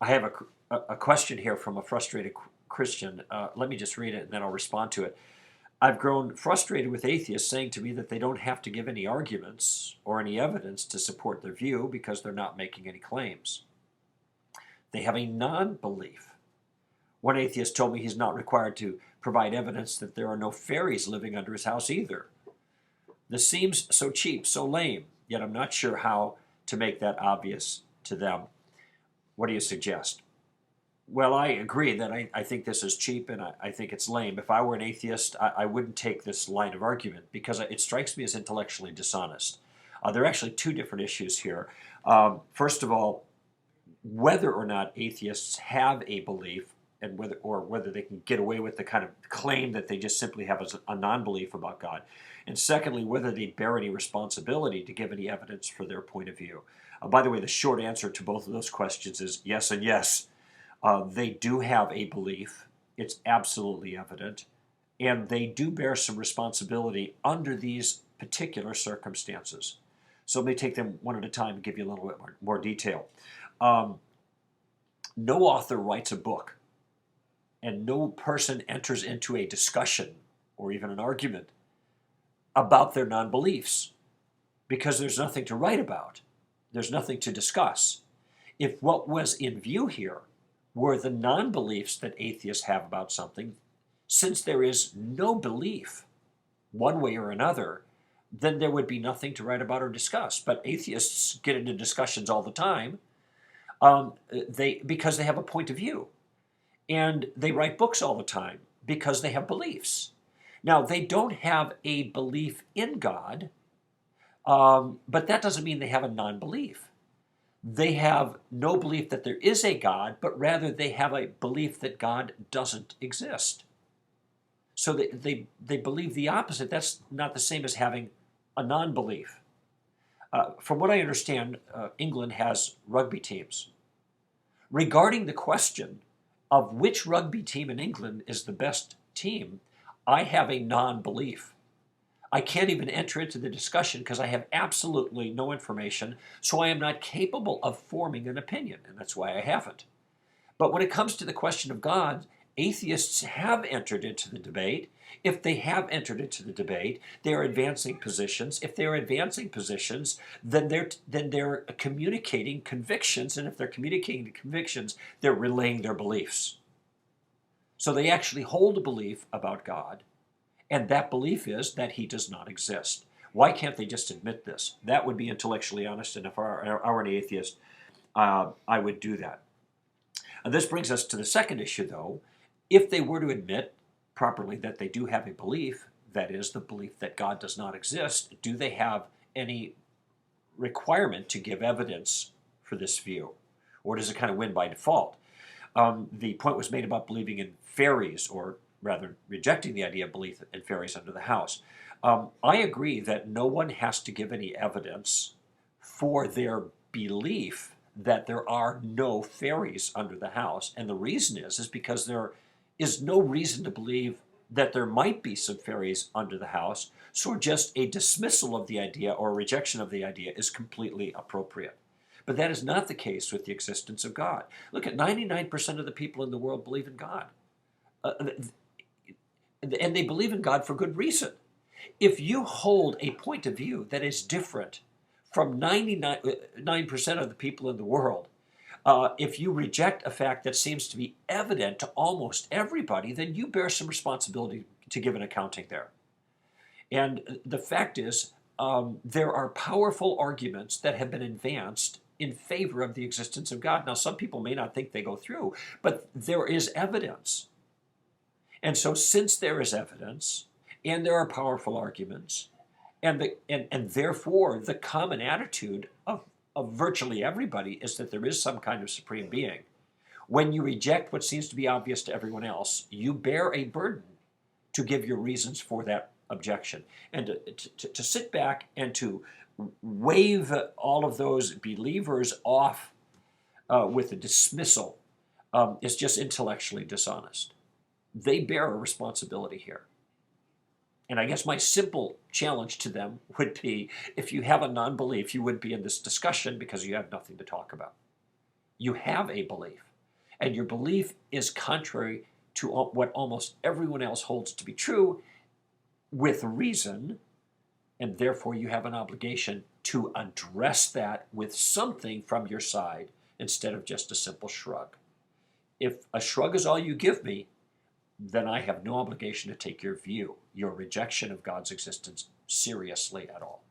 I have a question here from a frustrated Christian. Let me just read it and then I'll respond to it. I've grown frustrated with atheists saying to me that they don't have to give any arguments or any evidence to support their view because they're not making any claims. They have a non belief. One atheist told me he's not required to provide evidence that there are no fairies living under his house either. This seems so cheap, so lame, yet I'm not sure how to make that obvious to them. What do you suggest? Well, I agree that I think this is cheap and I think it's lame. If I were an atheist, I wouldn't take this line of argument because it strikes me as intellectually dishonest. There are actually two different issues here. First of all, whether or not atheists have a belief and whether they can get away with the kind of claim that they just simply have a non-belief about God. And secondly, whether they bear any responsibility to give any evidence for their point of view. By the way, the short answer to both of those questions is yes and yes. They do have a belief. It's absolutely evident. And they do bear some responsibility under these particular circumstances. So let me take them one at a time and give you a little bit more detail. No author writes a book, and no person enters into a discussion or even an argument about their non-beliefs because there's nothing to write about. There's nothing to discuss. If what was in view here were the non-beliefs that atheists have about something, since there is no belief one way or another, then there would be nothing to write about or discuss. But atheists get into discussions all the time because they have a point of view. And they write books all the time because they have beliefs. Now, they don't have a belief in God, but that doesn't mean they have a non-belief. They have no belief that there is a God, but rather they have a belief that God doesn't exist. So they believe the opposite. That's not the same as having a non-belief. From what I understand, England has rugby teams. Regarding the question of which rugby team in England is the best team, I have a non-belief. I can't even enter into the discussion because I have absolutely no information, so I am not capable of forming an opinion, and that's why I haven't. But when it comes to the question of God, atheists have entered into the debate. If they have entered into the debate, they are advancing positions. If they're advancing positions, then they're communicating convictions, and if they're communicating convictions, they're relaying their beliefs. So they actually hold a belief about God, and that belief is that he does not exist. Why can't they just admit this? That would be intellectually honest, and if I were an atheist, I would do that. And this brings us to the second issue, though. If they were to admit properly that they do have a belief, that is, the belief that God does not exist, do they have any requirement to give evidence for this view? Or does it kind of win by default? The point was made about believing in fairies, or rather rejecting the idea of belief in fairies under the house. I agree that no one has to give any evidence for their belief that there are no fairies under the house. And the reason is because there is no reason to believe that there might be some fairies under the house, so just a dismissal of the idea or a rejection of the idea is completely appropriate. But that is not the case with the existence of God. Look at 99% of the people in the world believe in God. And they believe in God for good reason. If you hold a point of view that is different from 99% of the people in the world, if you reject a fact that seems to be evident to almost everybody, then you bear some responsibility to give an accounting there. And the fact is, there are powerful arguments that have been advanced in favor of the existence of God. Now, some people may not think they go through, but there is evidence. And so since there is evidence, and there are powerful arguments, and therefore the common attitude of virtually everybody is that there is some kind of supreme being. When you reject what seems to be obvious to everyone else, you bear a burden to give your reasons for that objection. And to sit back and to wave all of those believers off with a dismissal is just intellectually dishonest. They bear a responsibility here. And I guess my simple challenge to them would be, if you have a non-belief, you would be in this discussion because you have nothing to talk about. You have a belief. and your belief is contrary to what almost everyone else holds to be true with reason, and therefore you have an obligation to address that with something from your side instead of just a simple shrug. If a shrug is all you give me, then I have no obligation to take your view, your rejection of God's existence, seriously at all.